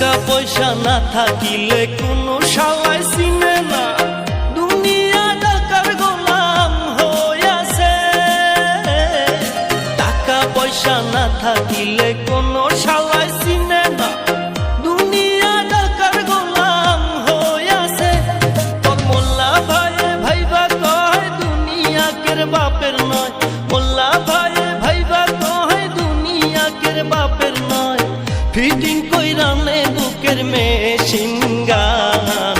টাকা পয়সা না থাকিলে কোনো শালাই চিনে না, দুনিয়া টাকার গোলাম হইয়াছে। টাকা পয়সা না থাকিলে কোনো শালাই চিনে না, দুনিয়া টাকার গোলাম হইয়াছে। তোর মোল্লা ভাইয়ে ভাইবা কয় দুনিয়া কের বাপের নয়, মোল্লা ভাইয়ে ভাইবা কয় দুনিয়া কের বাপের নয়। ফিটিং কইরা নে বুকের মেশিন গান,